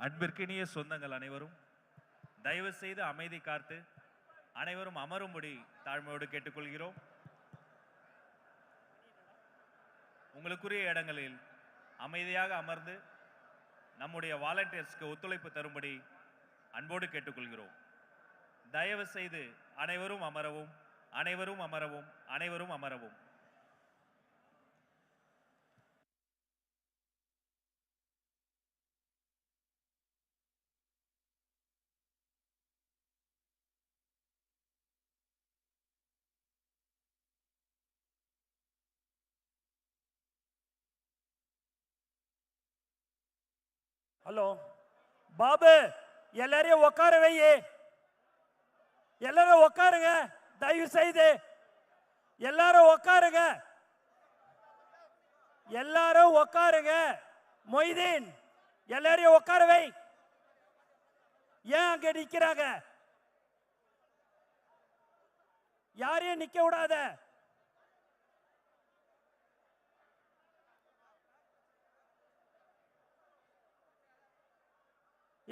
அன்பிற்கினிய சொந்தங்கள் அனைவரும் தயவு செய்து அமைதி காத்து அனைவரும் அமரும்படி தாழ்மையோடு கேட்டுக்கொள்கிறோம். உங்களுக்குரிய இடங்களில் அமைதியாக அமர்ந்து நம்முடைய வாலண்டியர்ஸ்க்கு ஒத்துழைப்பு தரும்படி அன்போடு கேட்டுக்கொள்கிறோம். தயவு செய்து அனைவரும் அமரவும், அனைவரும் அமரவும், அனைவரும் அமரவும். ஹலோ பாபு, எல்லாரையும் உட்கார வையே. எல்லாரும் உட்காருங்க, தயவு செய்து எல்லாரும் உட்காருங்க. எல்லாரும் உட்காருங்க. மொய்தீன், எல்லாரையும் உட்கார வை. ஏன் அங்க நிக்கிறாங்க? யாரையும் நிக்க விடாத.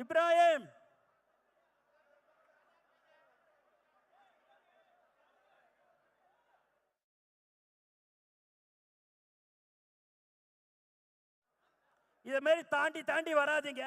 இப்ராஹிம், இத மாதிரி தாண்டி தாண்டி வராதீங்க.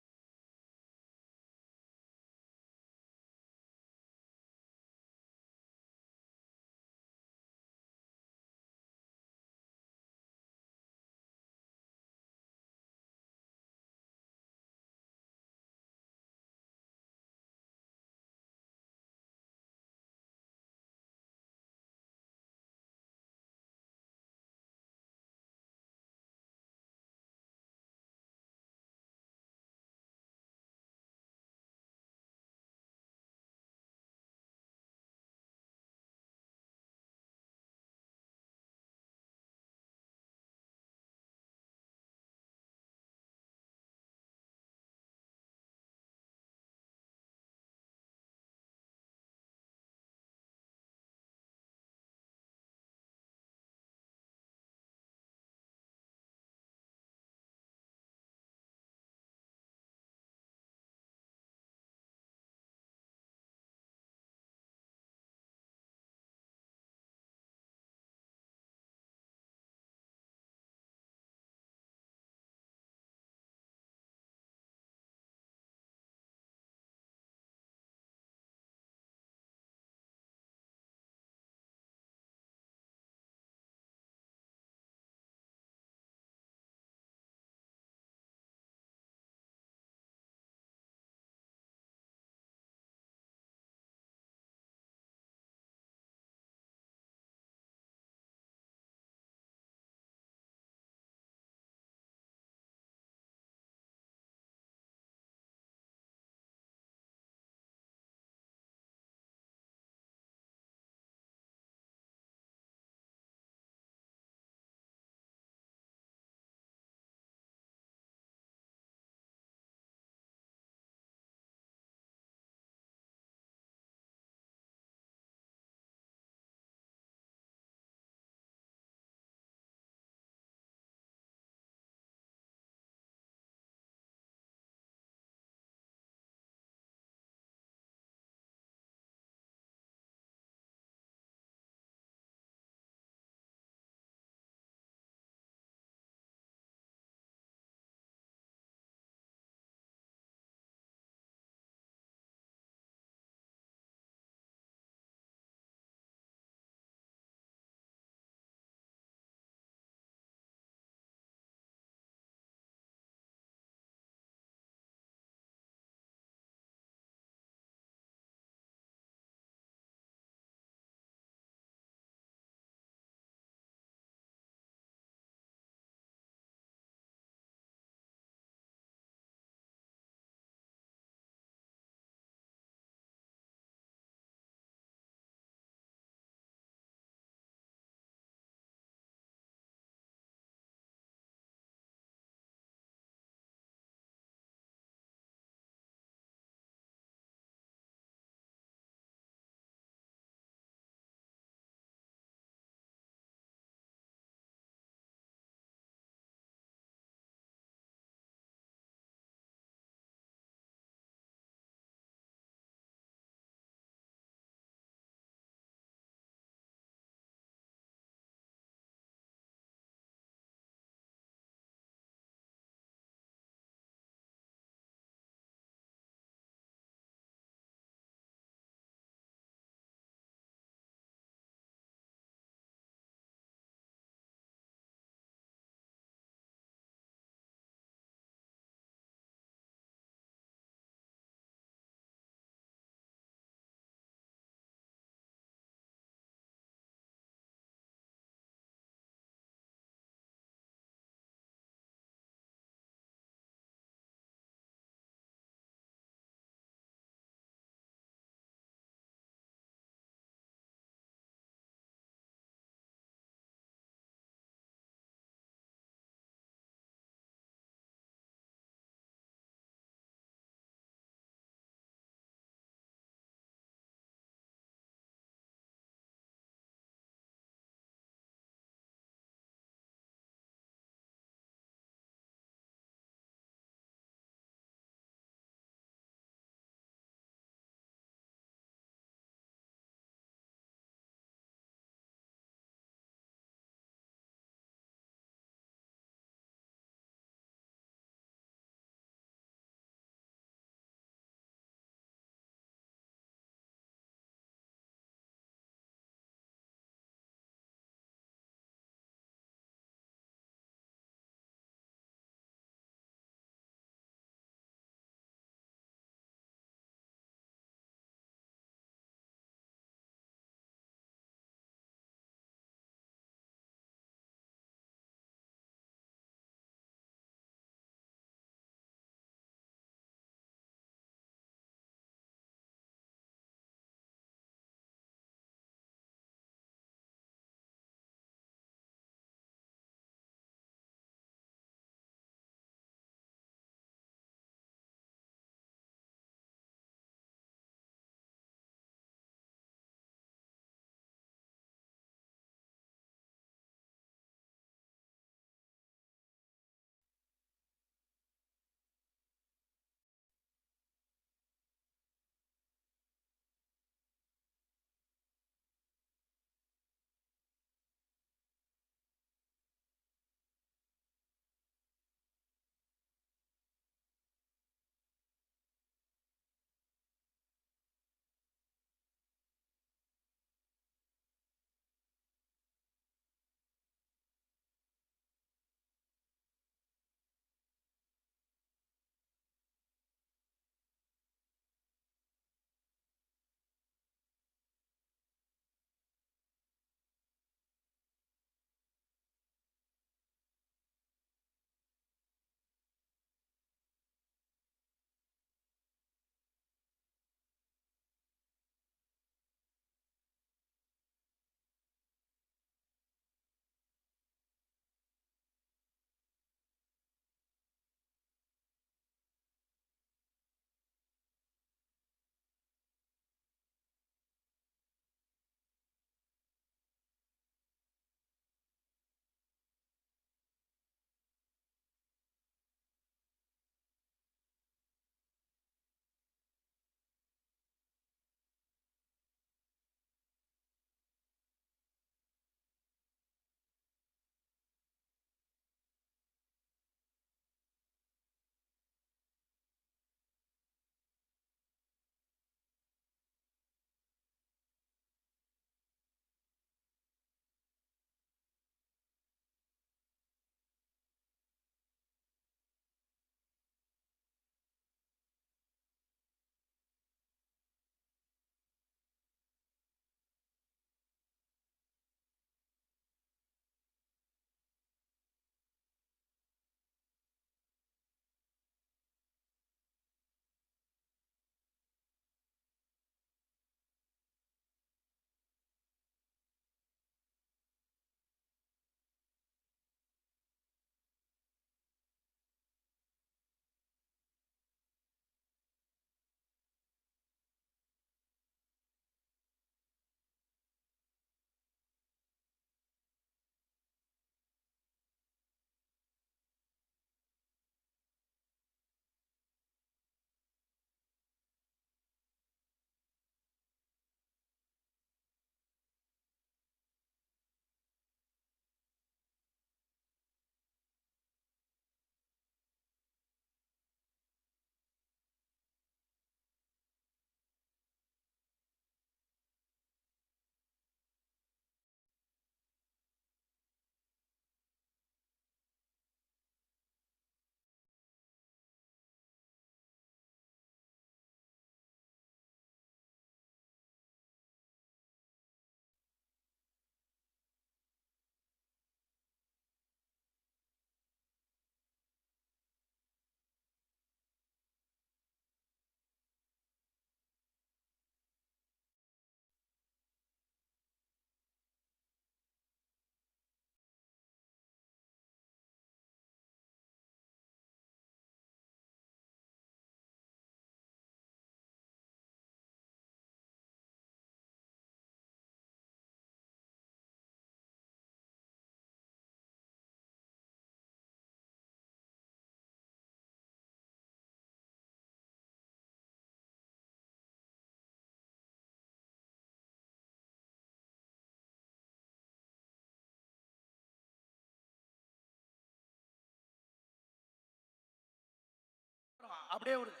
அப்படியே விடுங்க.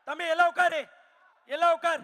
தம்பி எல்லாம் உட்காரு, எல்லாம் உட்கார்.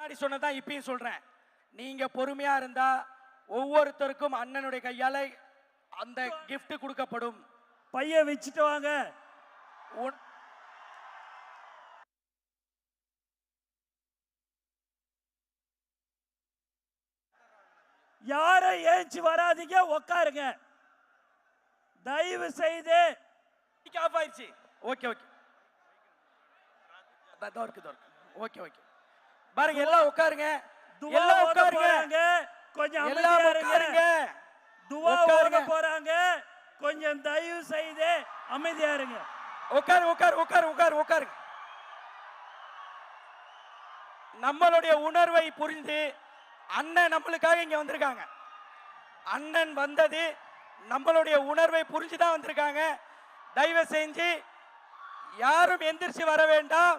முன்னாடி சொன்னதான் இப்பயும் சொல்றேன். நீங்க பொறுமையா இருந்தா ஒவ்வொருத்தருக்கும் அண்ணனுடைய கையால அந்த gift கொடுக்கப்படும். பைய வச்சுட்டு வாங்க. யாரும் ஏஞ்சி வராதீங்க, உட்காருங்க தயவு செய்து. ஆஃப் ஆயிடுச்சு. ஓகே ஓகே ஓகே ஓகே பாருங்க, எல்லாம் உட்காருங்க, எல்லாம் உட்காருங்க, கொஞ்சம் எல்லாம் அமைதியா உட்காருங்க, இருங்க. துவா ஓத போறாங்க, கொஞ்சம் தயவு செய்து அமைதியா இருங்க. உட்காரு உட்காரு உட்காரு உட்காரு உட்காரு. நம்மளுடைய உணர்வை புரிந்து அண்ணன் நம்மளுக்காக இங்க வந்திருக்காங்க. அண்ணன் வந்தது நம்மளுடைய உணர்வை புரிஞ்சுதான் வந்திருக்காங்க. தயவு செஞ்சு யாரும் எந்திரிச்சு வர வேண்டாம்,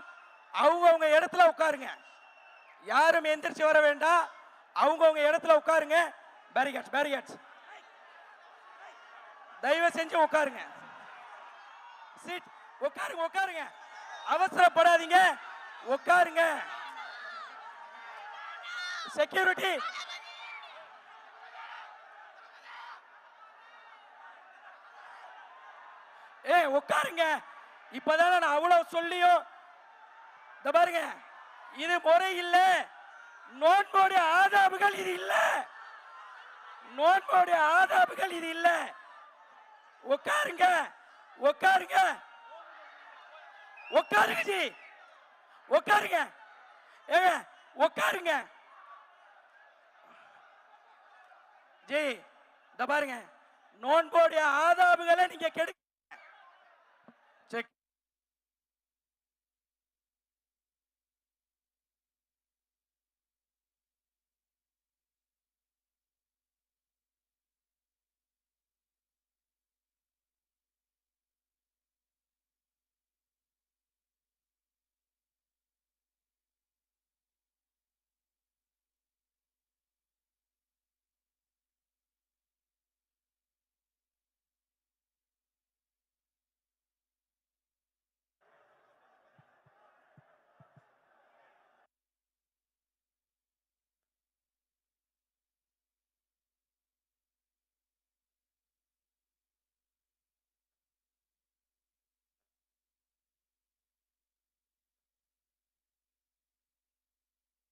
அவங்கவுங்க இடத்துல உட்காருங்க. யாரும் எந்திரிச்சு வர வேண்டாம், அவங்கவுங்க இடத்துல உட்காருங்க. பேரிகேட்ஸ் பேரிகேட்ஸ் தயவு செஞ்சு உட்காருங்க. சீட் உட்காருங்க உட்காருங்க, அவசரப்படாதீங்க, உட்காருங்க. செக்யூரிட்டி உட்காருங்க. இப்பதானே நான் அவ்வளவு சொல்லியும் பாருங்க, இது முறை இல்ல. நோன்போடைய ஆதாபுகள் இது இல்ல, நோன்போடைய ஆதாபுகள் இது இல்ல. உட்காருங்க உட்காருங்க உட்காருங்க ஜி, உட்காருங்க ஏங்க, உட்காருங்க ஜி. பாருங்க, நோன்போடைய ஆதாபுகளை நீங்க கெடுக்க. செக்.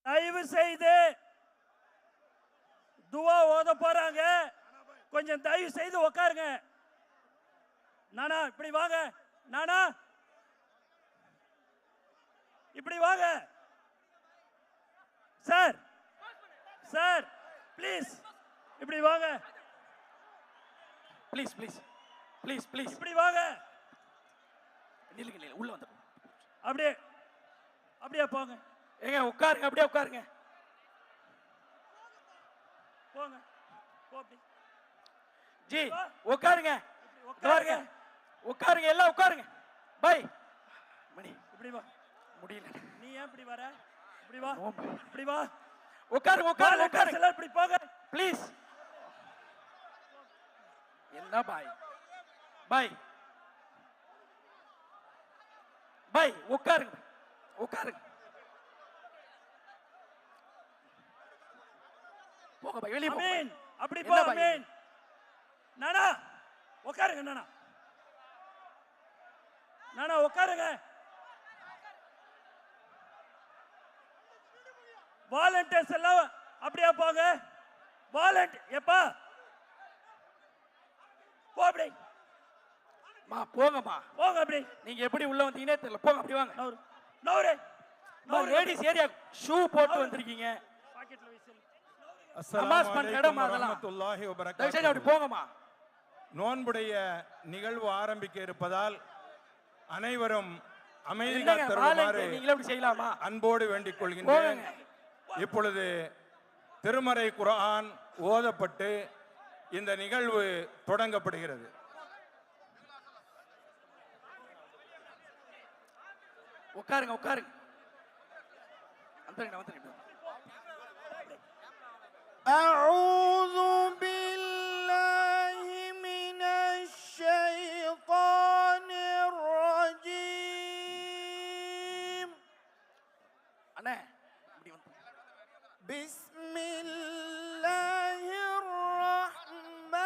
தயவு செய்து துவா ஓத போறாங்க, கொஞ்சம் தயவு செய்து உட்காருங்க. நானா இப்படி வாங்க, நானா இப்படி வாங்க. சார் சார் ப்ளீஸ் இப்படி வாங்க, ப்ளீஸ் ப்ளீஸ் ப்ளீஸ் ப்ளீஸ் இப்படி வாங்க. நில்லுங்க நில்லுங்க, உள்ள வந்து அப்படியே அப்படியே போங்க. ஏங்க உட்காருங்க, அப்படியே உட்காருங்க. போங்க போ அப்படி. ஜி உட்காருங்க, உட்காருங்க உட்காருங்க, எல்லாம் உட்காருங்க. பை மணி இப்படி வா. முடியல, நீ ஏன் இப்படி வர? இப்படி வா, இப்படி வா. உட்காருங்க உட்காருங்க உட்காருங்க, எல்லாம் இப்படி போங்க ப்ளீஸ். என்ன பாய் பாய் பாய், உட்காருங்க உட்காருங்க. போங்க பாய், வெளியே போங்க. அமீன் அப்படி போ. அமீன் நானா உட்காருங்க, நானா நானா உட்காருங்க. வாலண்டியர்ஸ் எல்லாம் அப்படியே போங்க. வாலண்டியர் எப்பா போ அப்படி. மா போங்கம்மா போங்க அப்படி. நீங்க எப்படி உள்ள வந்தீங்கன்னே தெரியல, போங்க அப்படி வாங்க. நவரு நவரு நவரு. லேடிஸ் ஏரியா ஷூ போட்டு வந்திருக்கீங்க. பாக்கெட்ல வீசல். அஸ்ஸலாமு அலைக்கும் வரஹ்மத்துல்லாஹி வபரகாத்துஹு. அப்படி போங்கம்மா. நோன்புடைய நிகழ்வு ஆரம்பிக்க இருப்பதால் அனைவரும் அமைதி என்னங்க காத்தருமாறு நீங்களே அப்படி செய்யலாமா? அன்போடு வேண்டிக் கொள்கின்றேன். போங்க. இப்பொழுது திருமறை குர்ஆன் ஓதப்பட்டு இந்த நிகழ்வு தொடங்கப்படுகிறது. உட்காருங்க உட்காருங்க. வந்துருங்க வந்துருங்க. أعوذ بالله من الشيطان الرجيم. அண்ணே இப்படி வந்து بسم الله الرحمن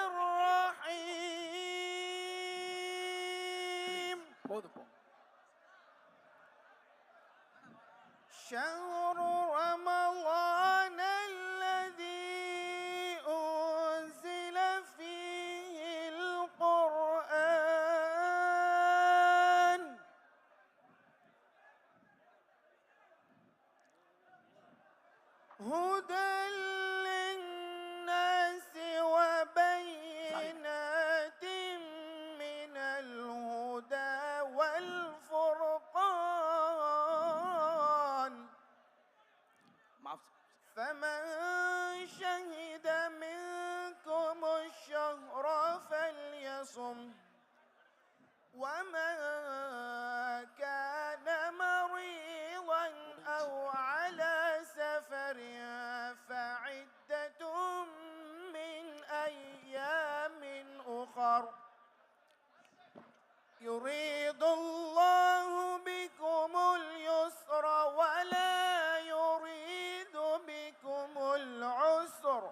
الرحيم போதும் போ. شهر رمضان الذي أنزل فيه القرآن هدى للناس وبينات من الهدى والفرقان மாஃப் فمن شهد منكم الشهر فليصم ومن كان مريضا أو على سفر فعدة من أيام أخر يريد الله بكم اليسر ولا يريد بكم العسر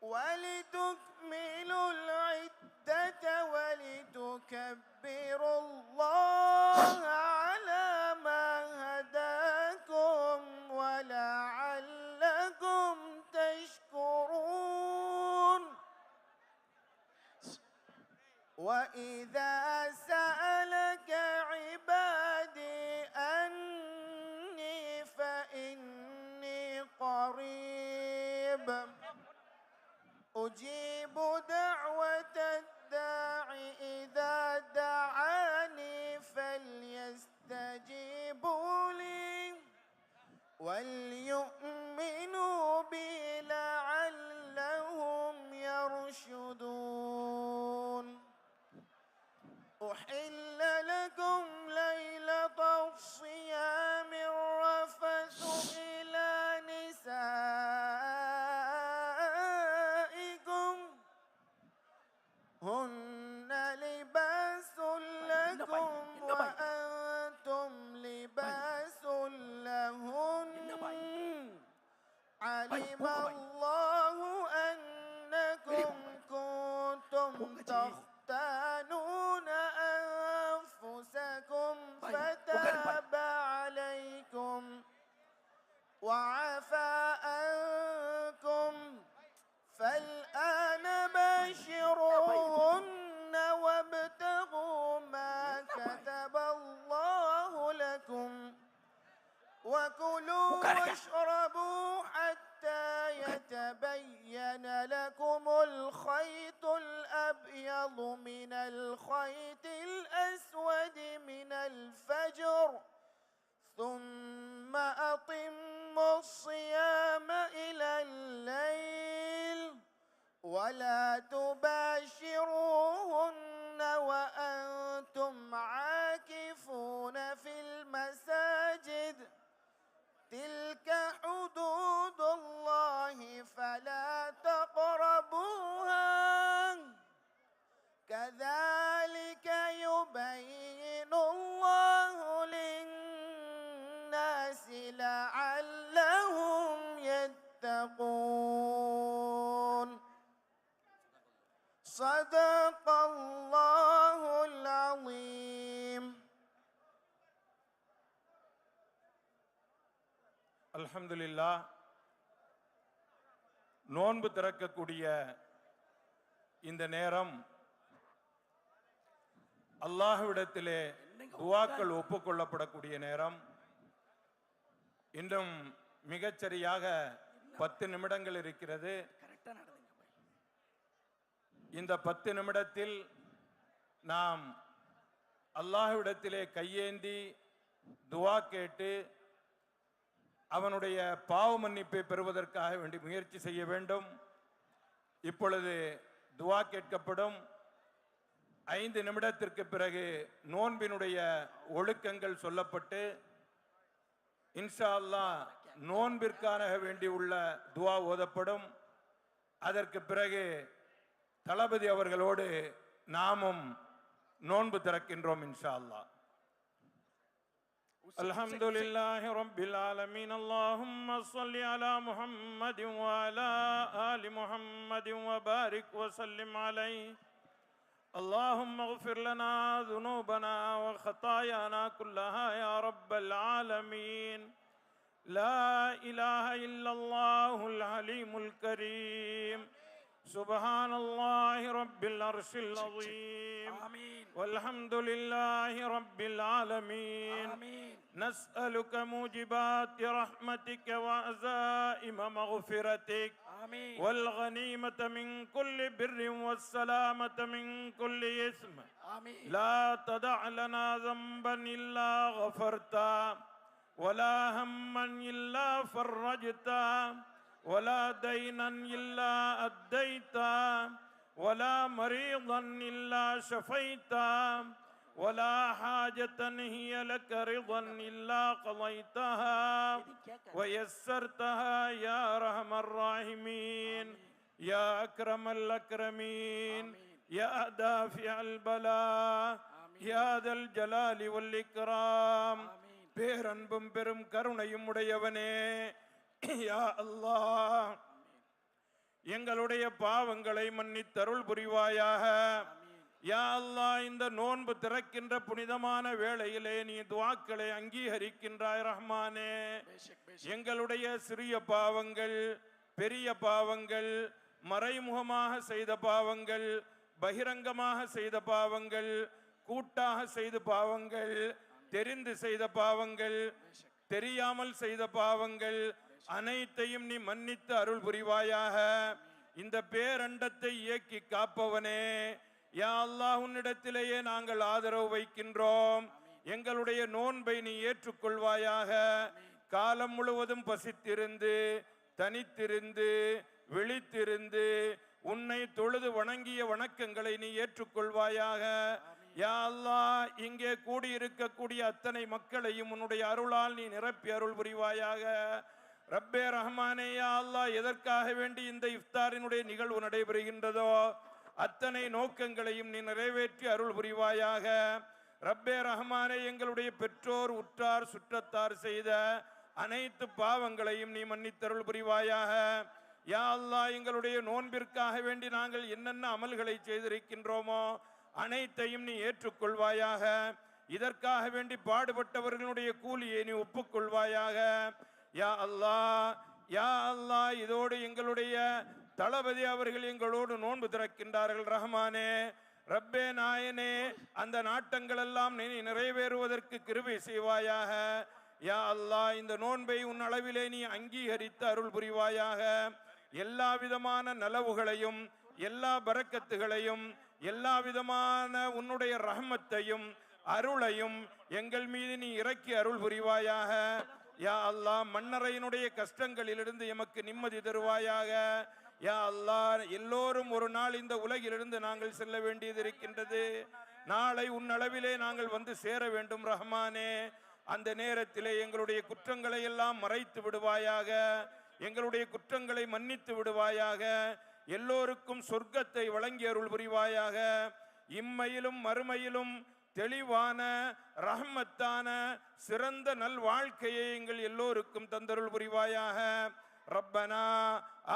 ولتكملوا العدة ولتكبروا الله على ما هداكم ولعلكم تشكرون وإذا سألك عبادي أني فإني قريب أجيب دعوة الداع إذا دعاني فليستجيبوا لي وليؤمنوا بي لعلهم يرشدون أحل لكم ليلة الصيام الرفث إلى نسائكم هن لباس لكم وأنتم لباس لهن علم الله أنكم كنتم تختانون أنفسكم فتاب عليكم وعفى عنكم فالآن باشروهن وابتغوا ما كتب الله لكم وكلوا واشربوا حتى يتبين لكم الخيط الأبيض من الخيط الأسود من الفجر ثم أتموا الصيام إلى الليل ولا تباشروهن وأنتم عاكفون في المساجد تلك حدود الله فلا تقربوها كذلك يبين الله للناس لعلهم يتقون صدق الله العظيم அல்ஹம்துலில்லாஹ். நோன்பு திறக்கக்கூடிய இந்த நேரம் அல்லாஹ்விடத்திலே துஆக்கள் ஒப்புக்கொள்ளப்படக்கூடிய நேரம். இன்னும் மிகச்சரியாக 10 நிமிடங்கள் இருக்கிறது. கரெக்டா நடந்துங்க பாய். இந்த 10 நிமிடத்தில் நாம் அல்லாஹ்விடத்திலே கையேந்தி துஆ கேட்டு அவனுடைய பாவ மன்னிப்பை பெறுவதற்காக வேண்டி முயற்சி செய்ய வேண்டும். இப்பொழுது துஆ கேட்கப்படும். 5 நிமிடத்திற்கு பிறகு நோன்பினுடைய ஒழுக்கங்கள் சொல்லப்பட்டு இன்ஷா அல்லாஹ் நோன்பிற்கான வேண்டி உள்ள துஆ ஓதப்படும். அதற்கு பிறகு தளபதி அவர்களோடு நாமும் நோன்பு திறக்கின்றோம் இன்ஷா அல்லாஹ். الحمد لله رب العالمين اللهم صل على محمد وعلى آل محمد وبارك وسلم عليه اللهم اغفر لنا ذنوبنا وخطايانا كلها يا رب العالمين لا إله إلا الله العليم الكريم سبحان الله رب العرش العظيم آمين والحمد لله رب العالمين آمين نسألك موجبات رحمتك وعزائم مغفرتك آمين والغنيمة من كل بر والسلامة من كل إثم آمين لا تدع لنا ذنبا إلا غفرته ولا هما إلا فرجته ولا دينا إلا أديته ولا مريضا إلا شفيته ولا حاجة هي لك رضا إلا قضيتها ويسرتها يا أرحم الراحمين يا أكرم الأكرمين يا دافع البلاء يا ذا الجلال والإكرام பேரன்பும் பெரும் கருணையும் உடையவனே யா அல்லாஹ் எங்களுடைய பாவங்களை மன்னித்தருள் புரிவாயாக யா அல்லாஹ் இந்த நோன்பு திறக்கின்ற புனிதமான வேளையிலே நீ துஆக்களை அங்கீகரிக்கின்றாய் ரஹ்மானே எங்களுடைய சிறிய பாவங்கள் பெரிய பாவங்கள் மறைமுகமாக செய்த பாவங்கள் பகிரங்கமாக செய்த பாவங்கள் கூட்டாக செய்த பாவங்கள் தெரிந்து செய்த பாவங்கள் தெரியாமல் செய்த பாவங்கள் அனைத்தையும் நீ மன்னித்து அருள் புரிவாயாக இந்த பேரண்டத்தை இயக்கி காப்பவனே யா அல்லாஹ் உன்னிடத்திலேயே நாங்கள் ஆதரவு வைக்கின்றோம் எங்களுடைய நோன்பை நீ ஏற்றுக்கொள்வாயாக காலம் முழுவதும் பசித்திருந்து தனித்திருந்து விழித்திருந்து உன்னை தொழுது வணங்கிய வணக்கங்களை நீ ஏற்றுக்கொள்வாயாக யா அல்லாஹ் இங்கே கூடியிருக்கக்கூடிய அத்தனை மக்களையும் உன்னுடைய அருளால் நீ நிரப்பி அருள் புரிவாயாக ரப்பே ரஹ்மானே யா அல்லாஹ் எதற்காக வேண்டி இந்த இஃப்தாரினுடைய நிகழ்வு நடைபெறுகின்றதோ அத்தனை நோக்கங்களையும் நீ நிறைவேற்றி அருள் புரிவாயாக ரப்பே ரஹ்மானே எங்களுடைய பெற்றோர் உற்றார் சுற்றத்தார் செய்த அனைத்து பாவங்களையும் நீ மன்னித்தருள் புரிவாயாக யா அல்லாஹ் எங்களுடைய நோன்பிற்காக வேண்டி நாங்கள் என்னென்ன அமல்களை செய்திருக்கின்றோமோ அனைத்தையும் நீ ஏற்றுக்கொள்வாயாக இதற்காக வேண்டி பாடுபட்டவர்களுடைய கூலியை நீ ஒப்புக்கொள்வாயாக யா அல்லாஹ் யா அல்லாஹ் இதோடு எங்களுடைய தளபதி அவர்கள் எங்களோடு நோன்பு திறக்கின்றார்கள் ரஹ்மானே ரப்பே நாயனே அந்த நாட்டங்கள் எல்லாம் நீ நிறைவேறுவதற்கு கிருபை செய்வாயாக யா அல்லாஹ் இந்த நோன்பை உன் அளவிலே நீ அங்கீகரித்து அருள் புரிவாயாக எல்லா விதமான நலவுகளையும் எல்லா பரக்கத்துகளையும் எல்லா விதமான உன்னுடைய ரஹமத்தையும் அருளையும் எங்கள் மீது நீ இறக்கி அருள் புரிவாயாக யா அல்லாஹ் மன்னரையினுடைய கஷ்டங்களிலிருந்து எமக்கு நிம்மதி தருவாயாக யா அல்லாஹ் எல்லோரும் ஒரு நாள் இந்த உலகிலிருந்து நாங்கள் செல்ல வேண்டியது இருக்கின்றது நாளை உன் அளவிலே நாங்கள் வந்து சேர வேண்டும் ரஹ்மானே அந்த நேரத்திலே எங்களுடைய குற்றங்களை எல்லாம் மறைத்து விடுவாயாக எங்களுடைய குற்றங்களை மன்னித்து விடுவாயாக எல்லோருக்கும் சொர்க்கத்தை வழங்கி அருள் புரிவாயாக இம்மையிலும் மறுமையிலும் தெளிவான ரஹ்மத்தான சிறந்த நல் வாழ்க்கையை எங்கள் எல்லோருக்கும் தந்தருள் புரிவாயாக ரப்பனா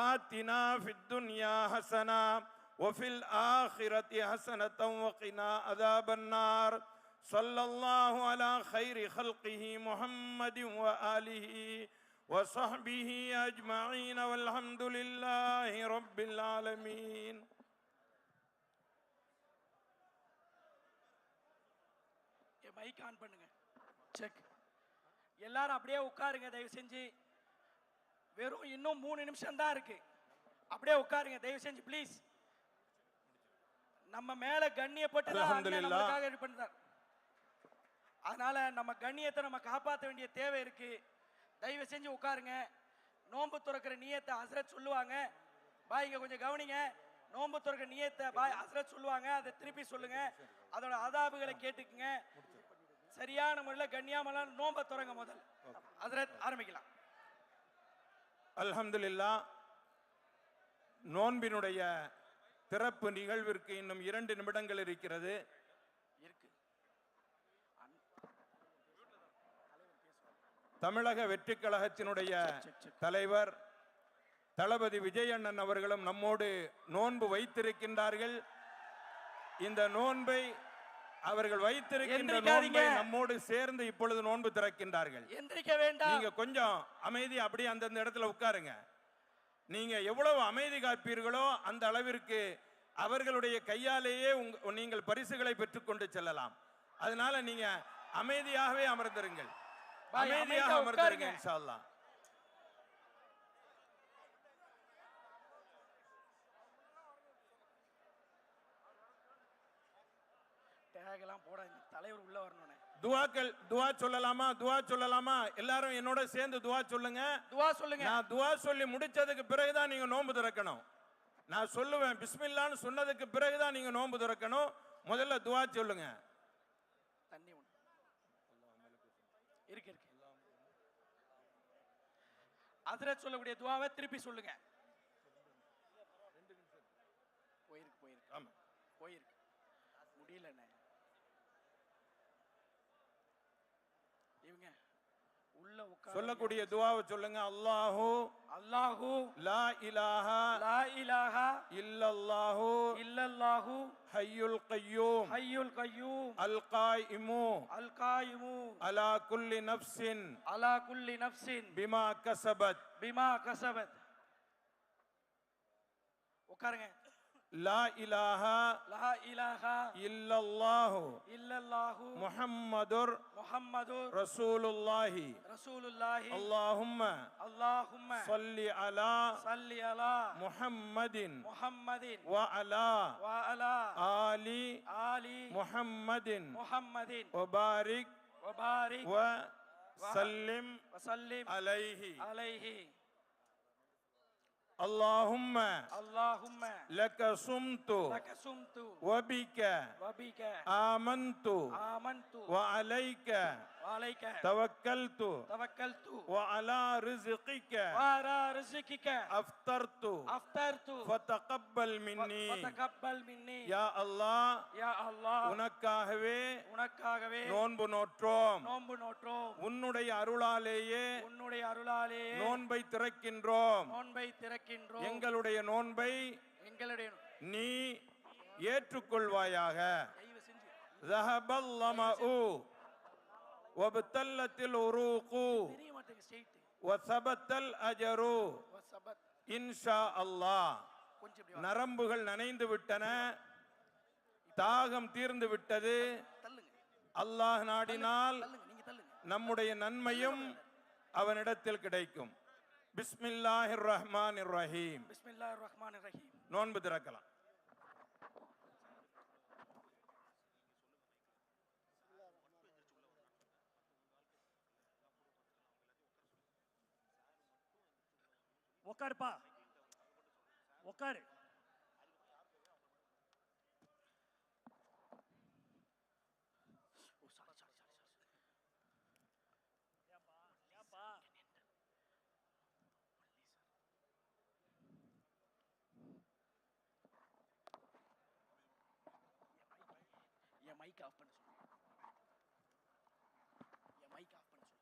ஆத்தினா ஃபித் துன்யா ஹஸனா வஃபில் ஆখিরাতি ஹஸனத்தன் வகினா அஸாபன் நார் ஸல்லல்லாஹு அலா கைரி ஹல்கிஹி முஹம்மதின் வ ஆலிஹி وصحبه أجمعين والحمد لله رب العالمين மைக் ஆன் பண்ணுங்க செக் எல்லாரும் அப்படியே உட்காருங்க தயவு செஞ்சு வெறும் இன்னும் 3 நிமிஷம் தான் இருக்கு அப்படியே உட்காருங்க தயவு செஞ்சு ப்ளீஸ் நம்ம மேல கண்ணியப்பட்டு நமக்காக இது பண்றார் அதனால நம்ம கண்ணியத்தை நம்ம காப்பாற்ற வேண்டிய தேவை இருக்கு தயவு செஞ்சு உட்காருங்க நோன்பு துறக்கிற நியத்தை ஹஸ்ரத் சொல்லுவாங்க பாய் இங்க கொஞ்சம் கவனிங்க நோன்பு துறக்கிற நியத்தை பாய் ஹஸ்ரத் சொல்லுவாங்க அதை திருப்பி சொல்லுங்க அதோட அதாபுகளை கேட்டுக்குங்க சரியான முறையில் கண்ணியமான நோன்பை துறங்க முதல் ஹஸ்ரத் ஆரம்பிக்கலாம் அல்ஹம்துலில்லாஹ் நோன்பினுடைய திறப்பு நிகழ்விற்கு இன்னும் 2 நிமிடங்கள் இருக்கிறது இருக்கு தமிழக வெற்றிக் கழகத்தினுடைய தலைவர் தளபதி விஜய் அண்ணன் அவர்களும் நம்மோடு நோன்பு வைத்திருக்கின்றார்கள். இந்த நோன்பை அவர்கள் வைத்திருக்கின்ற நோன்பை நம்மோடு சேர்ந்து இப்பொழுது நோன்பு திறக்கின்றார்கள். எந்திரிக்க வேண்டாம். நீங்க கொஞ்சம் அமைதி அப்படியே அந்தந்த இடத்துல உட்காருங்க. நீங்க எவ்வளவு அமைதி காப்பீர்களோ அந்த அளவிற்கு அவர்களுடைய கையாலேயே நீங்கள் பரிசுகளை பெற்றுக்கொண்டு செல்லலாம். அதனால நீங்க அமைதியாகவே அமர்ந்திருங்கள். அமைதியாக அமர்ந்திருங்க இன்ஷா அல்லாஹ். டேகெல்லாம் போட தலைவர் உள்ள வரணும்னே. துவா சொல்லலாமா? எல்லாரும் என்னோட சேர்ந்து துவா சொல்லுங்க. துவா சொல்லுங்க. நான் துவா சொல்லி முடிச்சதுக்கு பிறகுதான் நீங்க நோன்பு திறக்கணும். நான் சொல்லுவேன் பிஸ்மில்லான்னு சொன்னதுக்கு பிறகுதான் நீங்க நோன்பு திறக்கணும். முதல்ல துவா சொல்லுங்க. தண்ணி இருக்கு. ஹஜ்ரத் சொல்லக்கூடிய துவாவை திருப்பி சொல்லுங்க. போயிருக்கு முடியலண்ணே. இவங்க உள்ள உட்கார சொல்லக்கூடிய துவாவை சொல்லுங்க. அல்லாஹு லா இலாஹா இல்லல்லாஹு ஹய்யுல் கய்யூம் அல் காயிமு அலா குல்லி நஃப்ஸின் பிமா கஸபத். உட்காருங்க. லா இலாஹா இல்லல்லாஹு முஹம்மதுர் ரசூலுல்லாஹி அல்லாஹும்ம ஸல்லி அலா முஹம்மதின் வ அலா ஆலி முஹம்மதின் வ பாரிக் வ சல்லிம் அலைஹி. اللهم لك صمت وبك آمنت وعليك توكلت وعلى رزقك أفطرت فتقبل مني يا الله உனக்காகவே நோன்பு நோற்றோம். உன்னுடைய அருளாலேயே நோன்பை திறக்கின்றோம். எங்களுடைய நோன்பை நீ ஏற்றுக்கொள்வாயாக. ذهبல் லமஉ வபத்தல்லத்தில் உரூகு வஸபத்தல் அஜரு இன்ஷா அல்லாஹ். நரம்புகள் நனைந்து விட்டன, தாகம் தீர்ந்து விட்டது. அல்லாஹ் நாடினால் நம்முடைய நன்மையும் அவனிடத்தில் கிடைக்கும். பிஸ்மில்லாஹிர் ரஹ்மானிர் ரஹீம். நோன்பு திறக்கலாம். உட்காருப்பா, உட்காரு. மைக் ஆஃப் பண்ண சொல்லு. மைக் ஆஃப் பண்ண சொல்லு.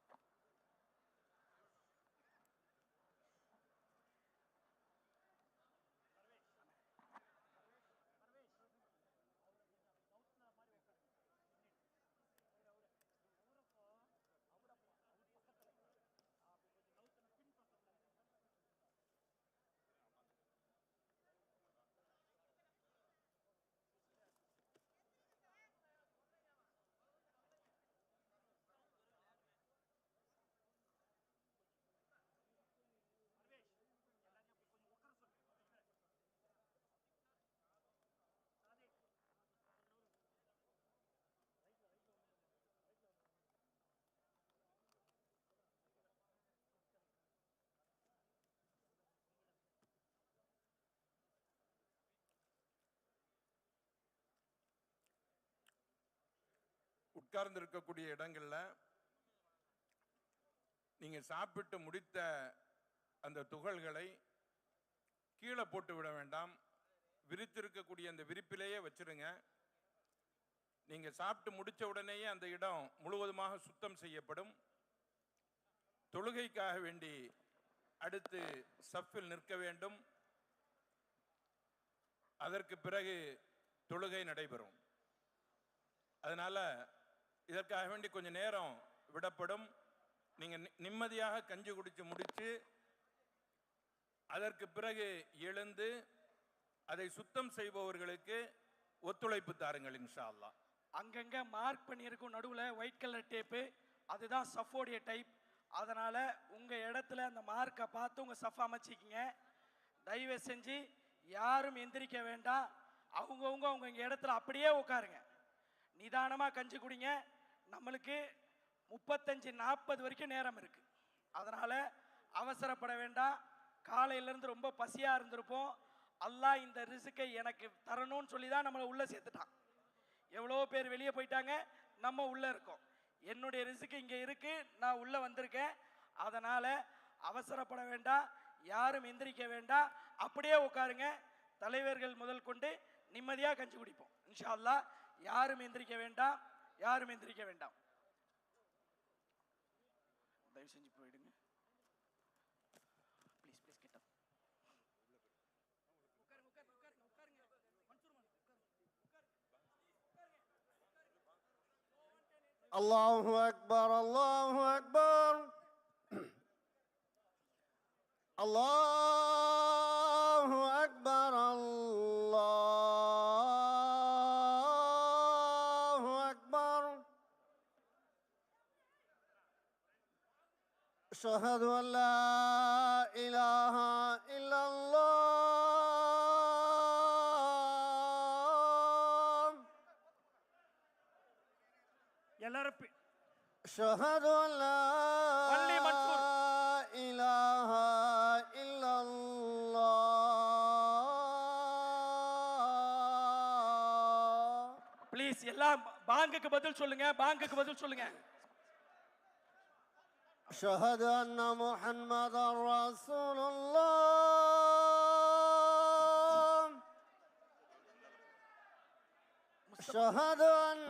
உட்கார்ந்து இருக்கக்கூடிய இடங்கள்ல நீங்க சாப்பிட்டு முடித்த அந்த துகள்களை கீழே போட்டு விட வேண்டாம். விரித்திருக்கக்கூடிய அந்த விரிப்பிலேயே வச்சிருங்க. நீங்க சாப்பிட்டு முடிச்ச உடனேயே அந்த இடம் முழுவதுமாக சுத்தம் செய்யப்படும். தொழுகைக்காக வேண்டி அடுத்து சஃபில் நிற்க வேண்டும். அதற்கு பிறகு தொழுகை நடைபெறும். அதனால இதற்காக வேண்டி கொஞ்சம் நேரம் விடப்படும். நீங்க நிம்மதியாக கஞ்சி குடிச்சு முடிச்சு அதற்கு பிறகு எழுந்து அதை சுத்தம் செய்பவர்களுக்கு ஒத்துழைப்பு தாருங்கள் இன்ஷா அல்லாஹ். அங்கங்க மார்க் பண்ணியிருக்கும் நடுவில் ஒயிட் கலர் டேப்பு, அதுதான் சஃபோடைய டைப். அதனால உங்க இடத்துல அந்த மார்க்கை பார்த்து உங்க சஃப் அமைச்சிக்கிங்க. தயவு செஞ்சு யாரும் எந்திரிக்க வேண்டாம். அவங்க இடத்துல அப்படியே உட்காருங்க. நிதானமாக கஞ்சி குடிங்க. நம்மளுக்கு 35-40 வரைக்கும் நேரம் இருக்கு. அதனால அவசரப்பட வேண்டாம். காலையிலேருந்து ரொம்ப பசியாக இருந்திருப்போம். அல்லாஹ் இந்த ரிஸ்கை எனக்கு தரணும்னு சொல்லி தான் நம்மளை உள்ளே சேர்த்துட்டான். எவ்வளோ பேர் வெளியே போயிட்டாங்க, நம்ம உள்ளே இருக்கோம். என்னுடைய ரிஸ்க் இங்கே இருக்கு, நான் உள்ளே வந்திருக்கேன். அதனால் அவசரப்பட வேண்டாம், யாரும் எந்திரிக்க வேண்டாம், அப்படியே உட்காருங்க. தலைவர்கள் முதல் கொண்டு நிம்மதியாக கஞ்சி குடிப்போம் இன்ஷா அல்லாஹ். யாரும் எந்திரிக்க வேண்டாம், யாரும் எந்திரிக்க வேண்டாம். தயவு செஞ்சு போயிடுங்க. ப்ளீஸ் ப்ளீஸ் கிட்ட الله أكبر الله أكبر الله أكبر الله أكبر أشهد أن لا إله إلا الله எல்லாரும் أشهد أن لا إله إلا الله. ப்ளீஸ் எல்லாம் பாங்குக்கு பதில் சொல்லுங்க, பாங்குக்கு பதில் சொல்லுங்க. أشهد أن محمدا رسول الله. أشهد أن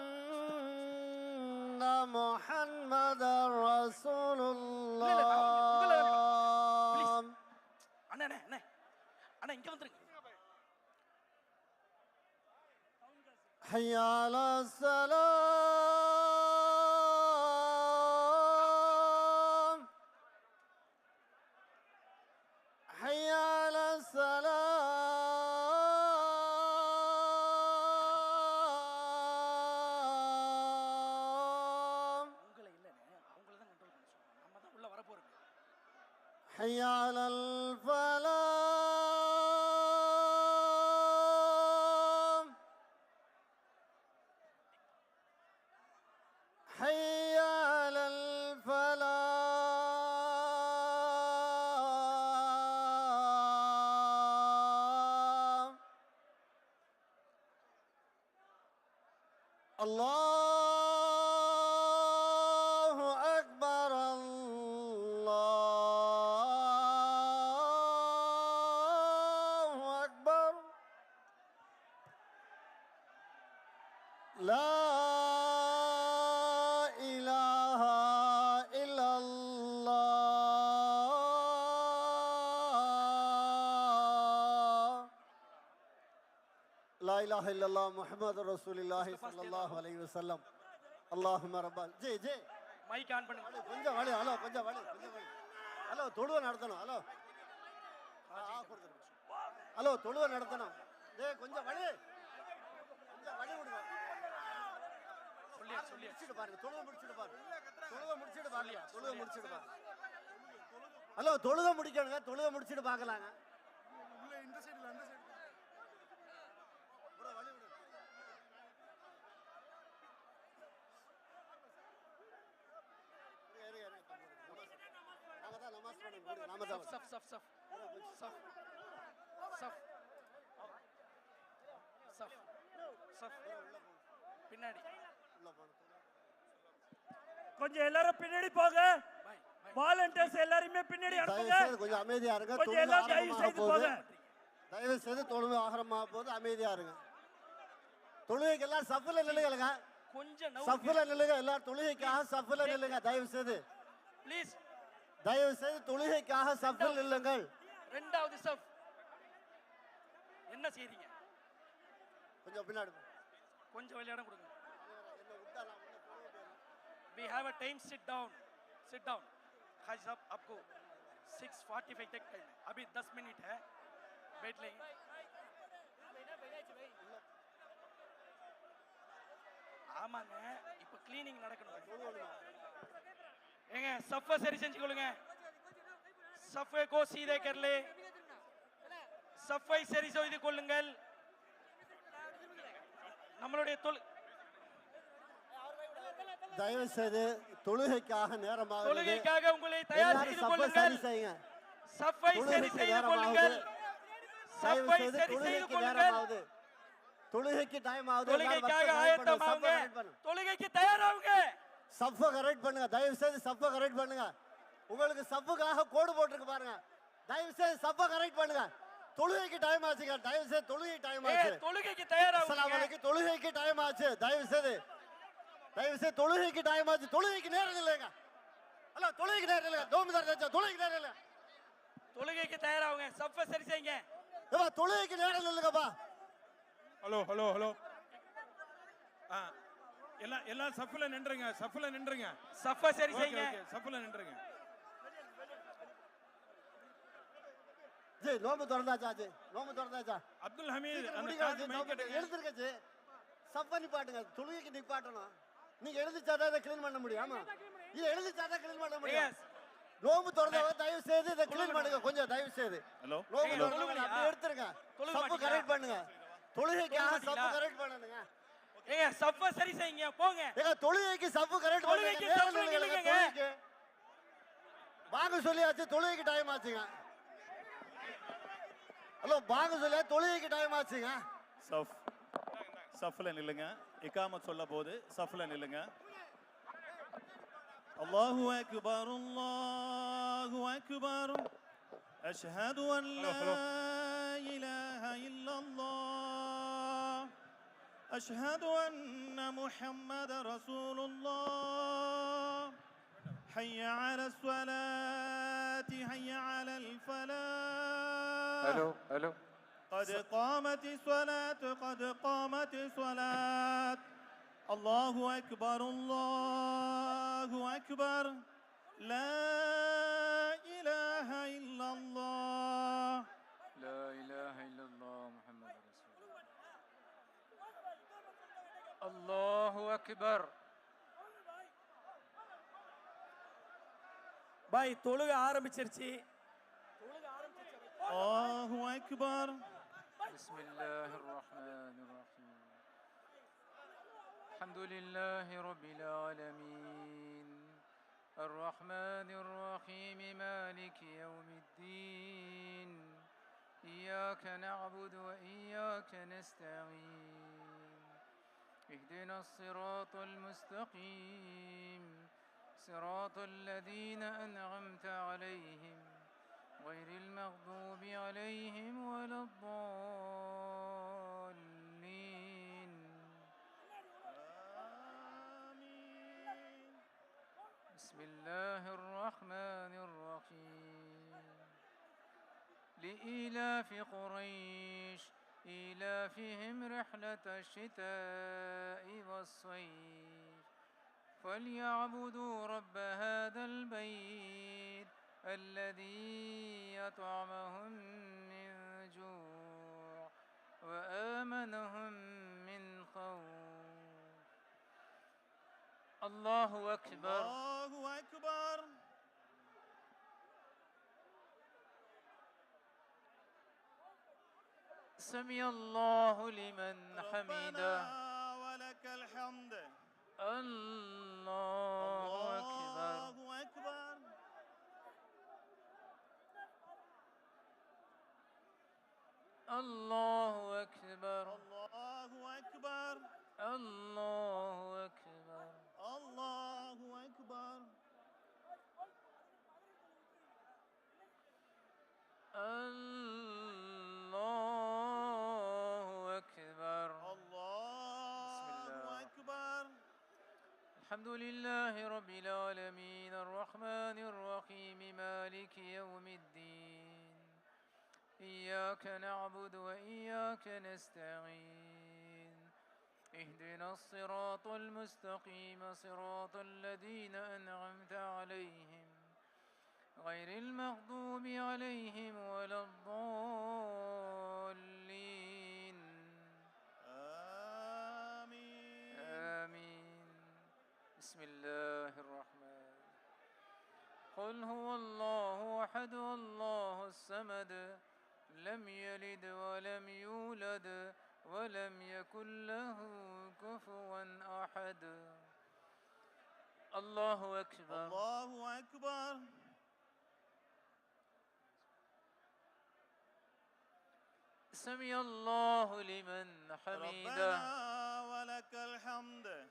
محمدا رسول الله. அண்ணா அண்ணா அண்ணா அண்ணா இங்க வந்துருங்க. حي على السلام حي على السلام உங்களை இல்லைண்ணே, அவங்கள தான் கண்ட்ரோல் பண்ண சொல்லுவாங்க. நம்ம தான் உள்ள வர போறோம். حي على الفلاح حي على الفلاح. الله أكبر الله أكبر. لا إله إلا الله. لا إله إلا الله محمد رسول الله صلى الله عليه وسلم. اللهم رب ஜி ஜி மைக் ஆன் பண்ணுங்க. கொஞ்சம் வழி. ஹலோ கொஞ்சம் வழி. ஹலோ தொழுவை நடத்தணும். ஹலோ தொழுவை நடத்தணும். கொஞ்சம் வழி விடுங்க. முடிச்சிட்டு பாருங்க. தொழுவை முடிச்சிட்டு பாருங்க. ஹலோ தொழுவை முடிக்கணுங்க. தொழுவை முடிச்சிட்டு பார்க்கலாங்க. சஃப் சஃப் சஃப் சஃப் சஃப் சஃப் சஃப் பின்னாடி கொஞ்சம் எல்லாரும் பின்னாடி போங்க. வாலண்டியர்ஸ் எல்லாருமே பின்னாடி அனுப்புங்க. கொஞ்சம் அமைதியா இருங்க. கொஞ்சம் எல்லாம் தயவு செய்து போங்க. தயவு செய்து தொழுகை ஆகரமா போது அமைதியா இருங்க. தொழுகைக்கு எல்லாம் சஃப்ல நில்லுங்க. கொஞ்சம் சஃப்ல நில்லுங்க. எல்லாரும் தொழுகைக்காக சஃப்ல நில்லுங்க. தயவு செய்து ப்ளீஸ் தயவு செய்து தொழுகைக்காக சஃபில் இல்லுங்கள். ரெண்டாவது சஃப். என்ன செய்றீங்க? கொஞ்சம் பின்னாடி போ. கொஞ்சம் விளையாட கொடுங்க. We have a time, sit down. Sit down. हाजी साहब आपको 6:45 तक टाइम है. अभी 10 मिनट है. बैठ लेंगे. ஆமாங்க இப்போ க்ளீனிங் நடக்கணும். ஏங்க சஃபை சரி செஞ்சு கொள்ளுங்க. சஃபை கோ சீதே कर ले. சஃபை சரி செய்து கொள்ளுங்கள். நம்மளுடைய தயவு செய்து தொழுகைக்காக நேரமாக தொழுகைக்காக உங்களை தயார் செய்து கொள்ளுங்கள். சரி செய்யுங்க. சஃபை சரி செய்து கொள்ளுங்கள். சஃபை சரி செய்து கொள்ளுங்கள். தொழுகைக்கு டைம் ஆகுது. தொழுகைக்காக ஆயத்தமாகுங்க. தொழுகைக்கு தயாராகுங்க. சஃபை கரெக்ட் பண்ணுங்க. தயவு செய்து சஃபை கரெக்ட் பண்ணுங்க. உங்களுக்கு சஃபுக்காக கோடு போட்டுருக்கு பாருங்க. தயவு செய்து சஃபை கரெக்ட் பண்ணுங்க. தொழுகைக்கு டைம் ஆச்சுங்க. தயவு செய்து தொழுகை டைம் ஆச்சு. தொழுகைக்கு தயாராகுங்க. அஸ்ஸலாமு அலைக்கும். தொழுகைக்கு டைம் ஆச்சு. தயவு செய்து தொழுகைக்கு டைம் ஆச்சு. தொழுகைக்கு நேரம் இல்லைங்க. ஹலோ தொழுகைக்கு நேரம் இல்லைங்க. தோமிதார் தேச்சா தொழுகைக்கு நேரம் இல்லை. தொழுகைக்கு தயாராகுங்க. சஃபை சரி செய்யுங்க. ஏப்பா தொழுகைக்கு நேரம் இல்லைங்கப்பா. ஹலோ ஹலோ ஹலோ எல்லாம் சஃப்ல நின்றுங்க. சஃப்ல நின்றுங்க. சஃபை சரி செய்யுங்க. சஃப்ல நின்றுங்க. ஜி நோம்பு திறந்தாச்சா? ஜி நோம்பு திறந்தாச்சா? அப்துல் ஹமீத் அந்த எழுந்திருக்கச்சு சஃபை நிப்பாட்டுங்க. தொழுகைக்கு நிப்பாட்டணும். நீங்க எழுதிச்சாதான் இதை கிளீன் பண்ண முடியும். ஆமா இது எழுதிச்சாதான் கிளீன் பண்ண முடியும். நோம்பு திறந்தவங்க தயவு செய்து இதை கிளீன் பண்ணுங்க. கொஞ்சம் தயவு செய்து நோம்பு திறந்தவங்க அப்படியே எடுத்துருங்க. சஃபை கரெக்ட் பண்ணுங்க. தொழுகைக்காக சஃபை கரெக்ட் பண்ணுங்க. ஏங்க சஃபை சரி செய்யுங்க. போங்க. ஏங்க தொழுகைக்கு சஃபை கரெக்ட் பண்ணுங்க. தொழுகைக்கு வாங்க சொல்லியாச்சு. தொழுகைக்கு டைம் ஆச்சுங்க. ஹலோ வாங்க சொல்லியா. தொழுகைக்கு டைம் ஆச்சுங்க. சஃப்ல நில்லுங்க. இகாமத் சொல்ல போது சஃப்ல நில்லுங்க. அல்லாஹு அக்பர் அல்லாஹு அக்பர் அஷ்ஹது அன் லா இலாஹ இல்லல்லாஹ் அஷ்ஹது அன்ன முஹம்மதர் ரசூலுல்லாஹ் ஹய்ய அலஸ் ஸலாத்தி ஹய்ய அலல் ஃபலாஹ். ஹலோ قد قامت الصلاة قد قامت الصلاة الله أكبر الله أكبر لا إله إلا الله لا إله إلا الله محمد رسول الله. الله أكبر. பாய் தொழுக ஆரம்பிச்சிருச்சு. الله أكبر. بسم الله الرحمن الرحيم. الحمد لله رب العالمين الرحمن الرحيم مالك يوم الدين إياك نعبد وإياك نستعين اهدنا الصراط المستقيم صراط الذين أنعمت عليهم غير المغضوب عليهم ولا الضالين. آمين. بسم الله الرحمن الرحيم. لإيلاف قريش إيلافهم رحلة الشتاء والصيف فليعبدوا رب هذا البيت الذي أطعمهم من جوع وآمنهم من خوف. الله أكبر. الله أكبر. سمع الله لمن حمده. ربنا ولك الحمد. الله أكبر. الله أكبر. الله أكبر. الله أكبر. الله أكبر. الله أكبر. الله أكبر. الله أكبر. الحمد لله رب العالمين الرحمن الرحيم مالك يوم الدين إياك نعبد وإياك نستعين اهدنا الصراط المستقيم صراط الذين أنعمت عليهم غير المغضوب عليهم ولا الضالين آمين آمين بسم الله الرحمن قل هو الله أحد الله الصمد لم يلد ولم يولد ولم يكن له كفوا أحد الله أكبر الله أكبر سمع الله لمن حمده ربنا ولك الحمد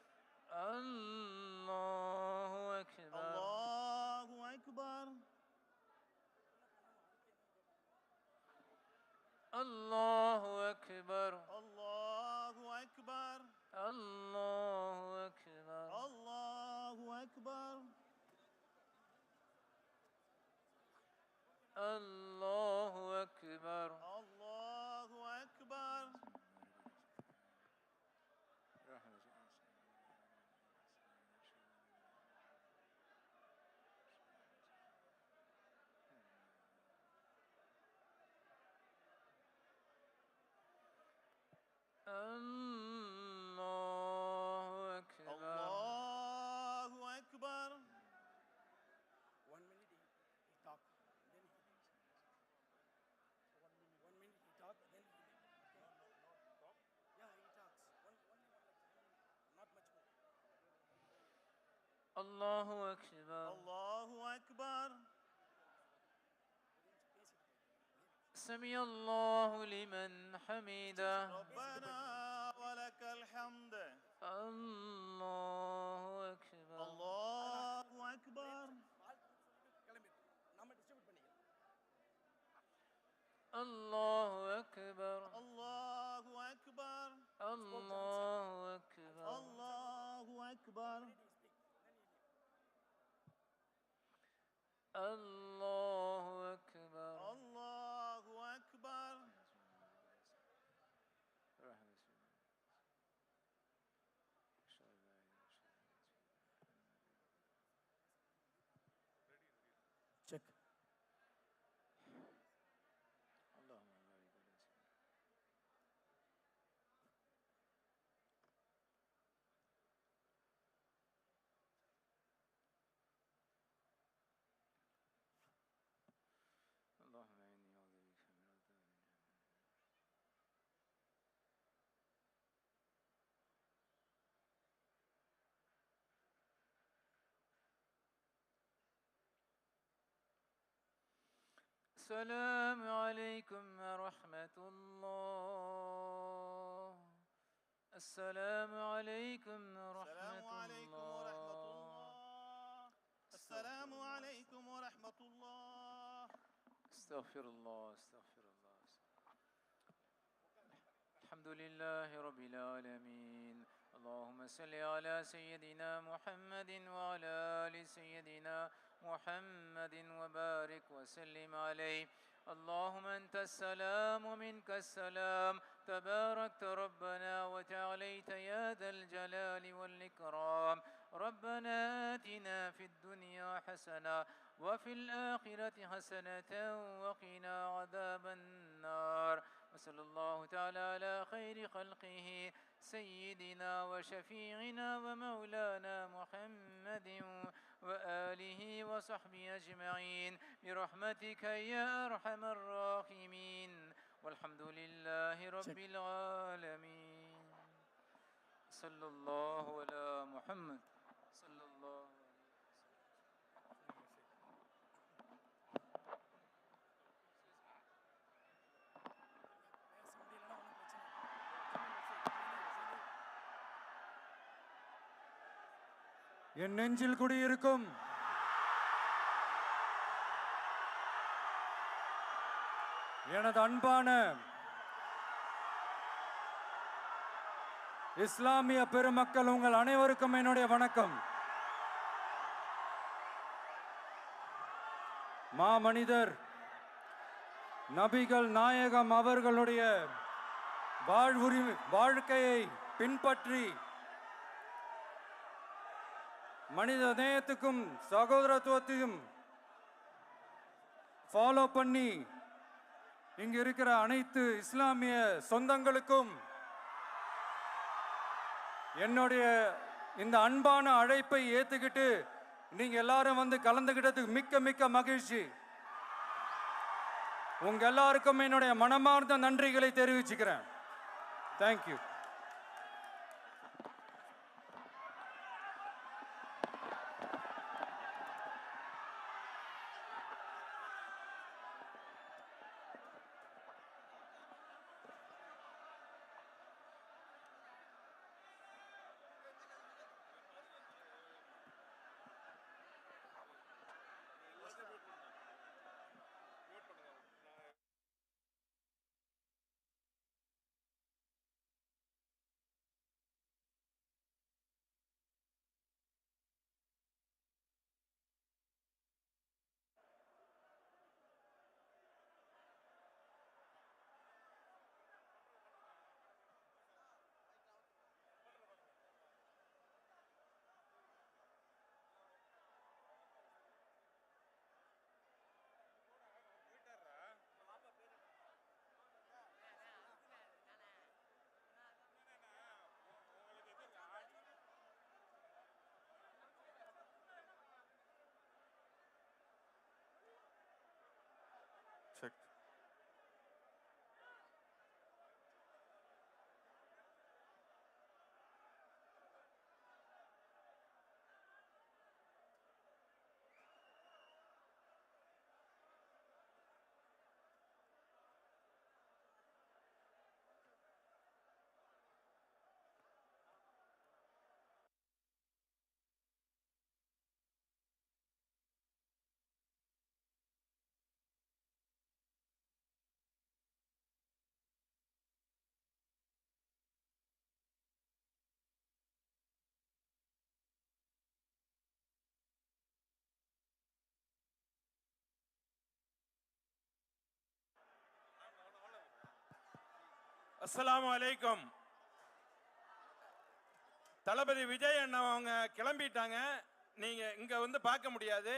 الله أكبر الله أكبر الله أكبر الله أكبر الله أكبر الله أكبر الله أكبر الله أكبر الله أكبر الله أكبر 1 minute he talk, then he 1 minute he talk, then he yeah, he talks. One minute, not much more. الله أكبر الله أكبر سمع الله لمن حمده ربنا ولك الحمد الله أكبر الله أكبر கிளம்பி நம்ம டிஸ்ட்ரிபியூட் பண்ணிக்கலாம். الله أكبر الله أكبر الله أكبر الله أكبر الله أكبر الله أكبر செக் اللهم بارك على سيدنا اللهم إني أعوذ بك من عذاب جهنم السلام عليكم ورحمة الله السلام عليكم ورحمة السلام عليكم ورحمة الله الله السلام عليكم ورحمة الله استغفر الله استغفر الله الحمد لله رب العالمين اللهم صل على سيدنا محمد وعلى آل سيدنا محمد وبارك وسلم عليه اللهم أنت السلام ومنك السلام تباركت ربنا وتعاليت يا ذا الجلال والإكرام ربنا آتنا في الدنيا حسنة وفي الآخرة حسنة وقنا عذاب النار وصلى الله تعالى على خير خلقه سيدنا وشفيعنا ومولانا محمد وآله وصحبه أجمعين برحمتك يا أرحم الراحمين والحمد لله رب العالمين صلى الله على محمد صلى الله பேச முடியலன்னா ஒன்றும் பிரச்சனை இல்லை. என் நெஞ்சில் குடியிருக்கும் எனது அன்பான இஸ்லாமிய பெருமக்கள் உங்கள் அனைவருக்கும் என்னுடைய வணக்கம். மாமனிதர் நபிகள் நாயகம் அவர்களுடைய வாழ்க்கையை பின்பற்றி மனித நேயத்துக்கும் சகோதரத்துவத்தையும் ஃபாலோ பண்ணி இங்க இருக்கிற அனைத்து இஸ்லாமிய சொந்தங்களுக்கும் என்னுடைய இந்த அன்பான அழைப்பை ஏத்துக்கிட்டு நீங்க எல்லாரும் வந்து கலந்துகிட்டதுக்கு மிக்க மிக்க மகிழ்ச்சி. உங்க எல்லாருக்கும் என்னுடைய மனமார்ந்த நன்றிகளை தெரிவிச்சுக்கிறேன். தேங்க்யூ. Check. அஸ்ஸலாமு அலைக்கும். தளபதி விஜய் அண்ணா அவங்க கிளம்பிட்டாங்க. நீங்க இங்க வந்து பார்க்க முடியாது.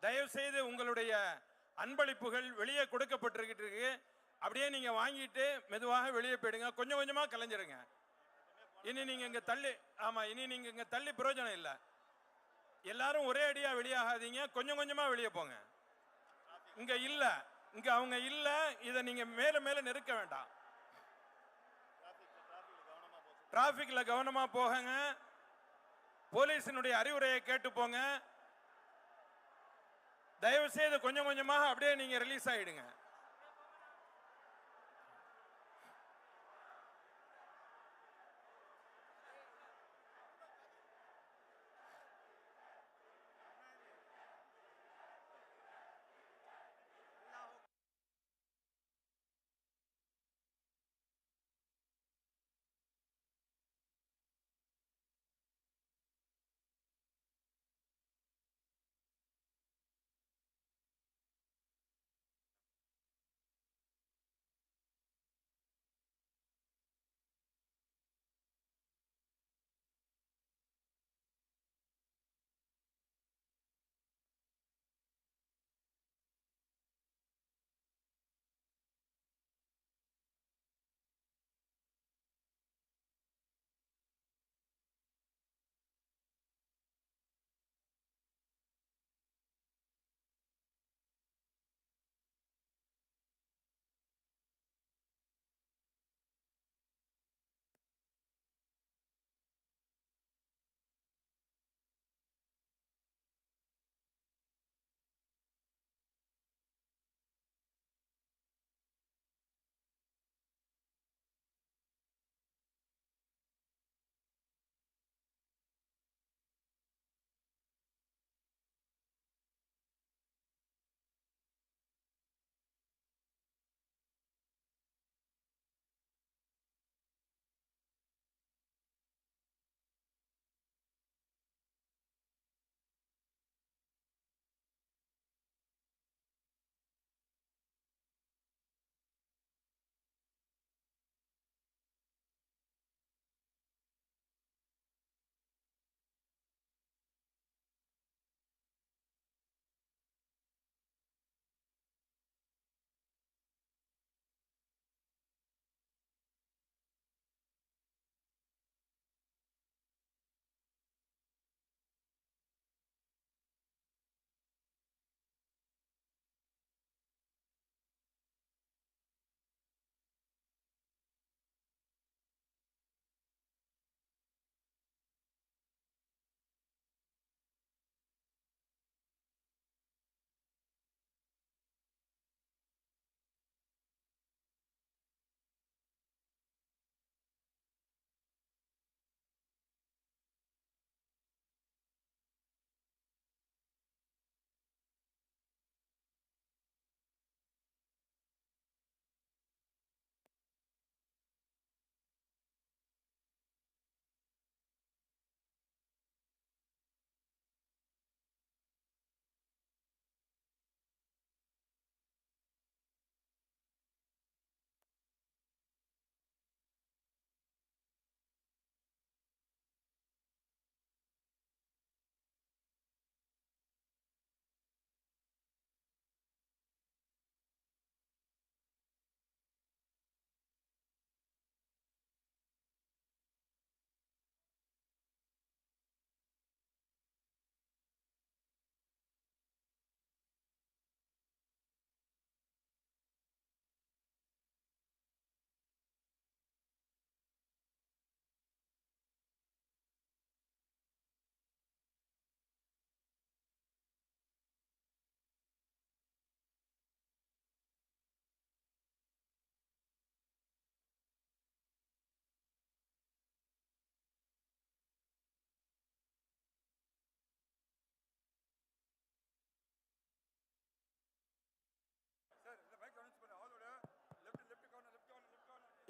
தயவு செய்து உங்களுடைய அன்பளிப்புகள் வெளியே கொடுக்கப்பட்டிருக்கிட்டு இருக்கு. அப்படியே நீங்க வாங்கிட்டு மெதுவாக வெளியே போயிடுங்க. கொஞ்சம் கொஞ்சமா கலைஞ்சிருங்க. இனி நீங்க இங்க தள்ளி இனி நீங்க இங்க தள்ளி பிரயோஜனம் இல்லை. எல்லாரும் ஒரே அடியா வெளியாகாதீங்க. கொஞ்சம் கொஞ்சமா வெளியே போங்க. இங்க இல்ல, இங்க அவங்க இல்ல. இதை நீங்க மேல மேல நெருக்க வேண்டாம். டிராபிக்ல கவனமா போங்க. போலீசினுடைய அறிவுரையை கேட்டு போங்க. தயவு செய்து கொஞ்சம் கொஞ்சமாக அப்படியே நீங்க ரிலீஸ் ஆயிடுங்க.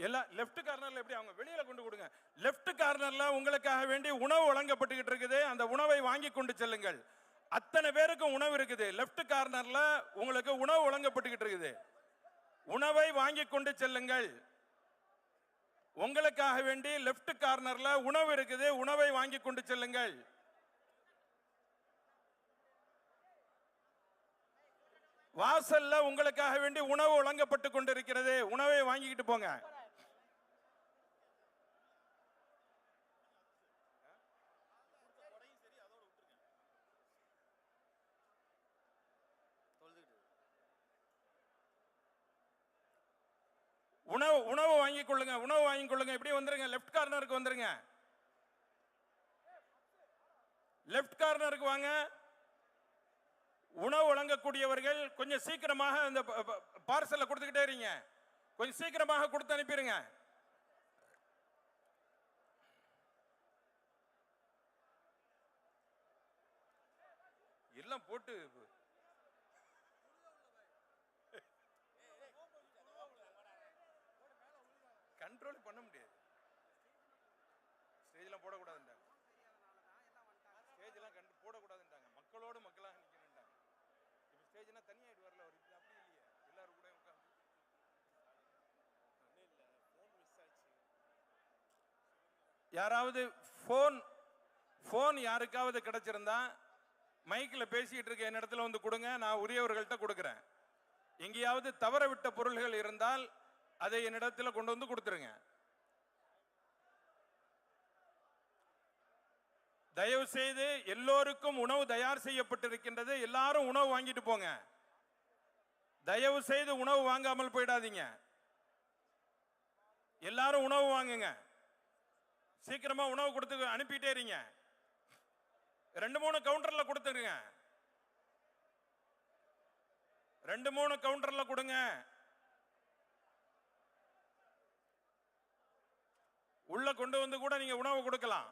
எல்லாம் லெஃப்ட் கார்னர்ல எப்படி அவங்க வெளியில கொண்டு கொடுங்க. லெஃப்ட் கார்னர்ல உங்களுக்காக வேண்டி உணவு வழங்கப்பட்டுக்கிட்டு இருக்குது. அந்த உணவை வாங்கி கொண்டு செல்லுங்கள். அத்தனை பேருக்கும் உணவு இருக்குது. லெஃப்ட் கார்னர்ல உங்களுக்கு உணவு வழங்கப்பட்டுக்கிட்டு இருக்குது. உணவை வாங்கி கொண்டு செல்லுங்கள். உங்களுக்காக வேண்டி லெஃப்ட் கார்னர்ல உணவு இருக்குது. உணவை வாங்கி கொண்டு செல்லுங்கள். வாசல்ல உங்களுக்காக வேண்டி உணவு வழங்கப்பட்டு கொண்டிருக்கிறது. உணவை வாங்கிக்கிட்டு போங்க. உணவு வாங்கிக் கொள்ளுங்க. உணவு வாங்கிக் கொள்ளுங்க. இப்படி வந்துருங்க. லெஃப்ட் கார்னருக்கு வந்துருங்க. லெஃப்ட் கார்னருக்கு வாங்க. உணவு வழங்கக்கூடியவர்கள் கொஞ்சம் சீக்கிரமாக அந்த பார்சலை கொடுத்துக்கிட்டே இருங்க. கொஞ்சம் சீக்கிரமாக கொடுத்து அனுப்பிடுங்க. எல்லாம் போட்டு கண்ட்ரோல் பண்ண முடியாது. ஸ்டேஜ்லாம் போடக்கூடாதுன்றாங்க. ஸ்டேஜ்லாம் போடக்கூடாதுன்றாங்க. மக்களோடு மக்களாக நிற்கணுன்றாங்க. இப்போ ஸ்டேஜ்னா தனியாகிட்டு வரல. ஒரு அப்படி இல்லையே. எல்லாரும் கூட உட்காந்து யாராவது ஃபோன் யாருக்காவது கிடைச்சிருந்தா மைக்கில் பேசிக்கிட்டு இருக்க என்னிடத்துல வந்து கொடுங்க. நான் உரியவர்கள்ட்ட கொடுக்குறேன். எங்கேயாவது தவற விட்ட பொருள்கள் இருந்தால் அதை என்னிடத்தில் கொண்டு வந்து கொடுத்துருங்க. தயவு செய்து எல்லோருக்கும் உணவு தயார் செய்யப்பட்டிருக்கின்றது. எல்லாரும் உணவு வாங்கிட்டு போங்க. தயவு செய்து உணவு வாங்காமல் போயிடாதீங்க. எல்லாரும் உணவு வாங்குங்க. சீக்கிரமா உணவு கொடுத்து அனுப்பிட்டே இருங்க. 2-3 கவுண்டர்ல கொடுத்துருங்க. 2-3 கவுண்டர்ல கொடுங்க. உள்ள கொண்டு வந்து கூட நீங்க உணவு கொடுக்கலாம்.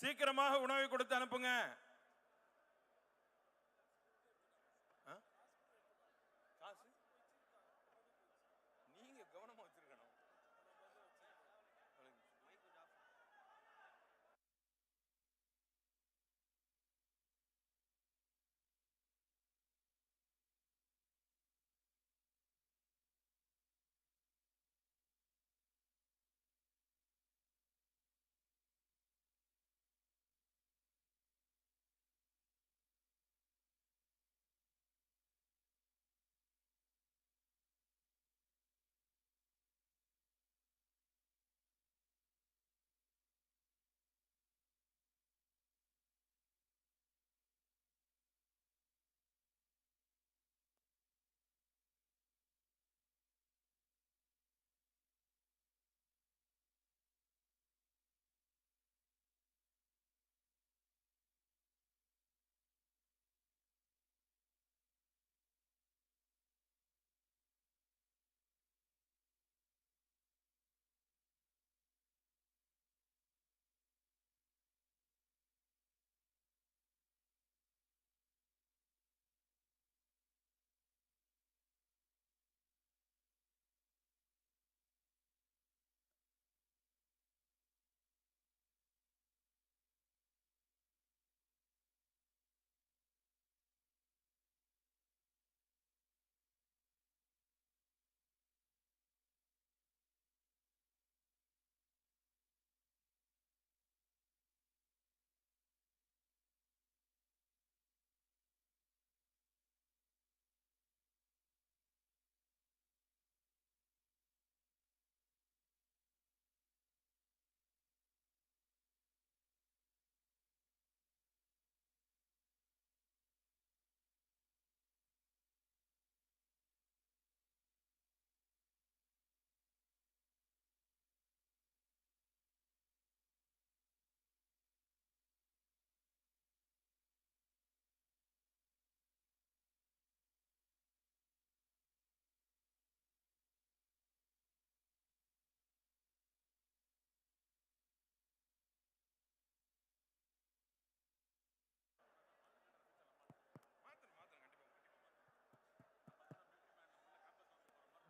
சீக்கிரமாக உணவை கொடுத்து அனுப்புங்க.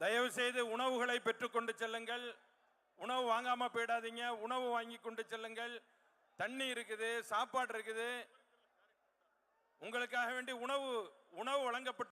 தயவு செய்து உணவுகளை பெற்றுக்கொண்டு செல்லுங்கள். உணவு வாங்காம போயிடாதீங்க. உணவு வாங்கி கொண்டு செல்லுங்கள். தண்ணி இருக்குது, சாப்பாடு இருக்குது. உங்களுக்காக வேண்டி உணவு வழங்கப்பட்டு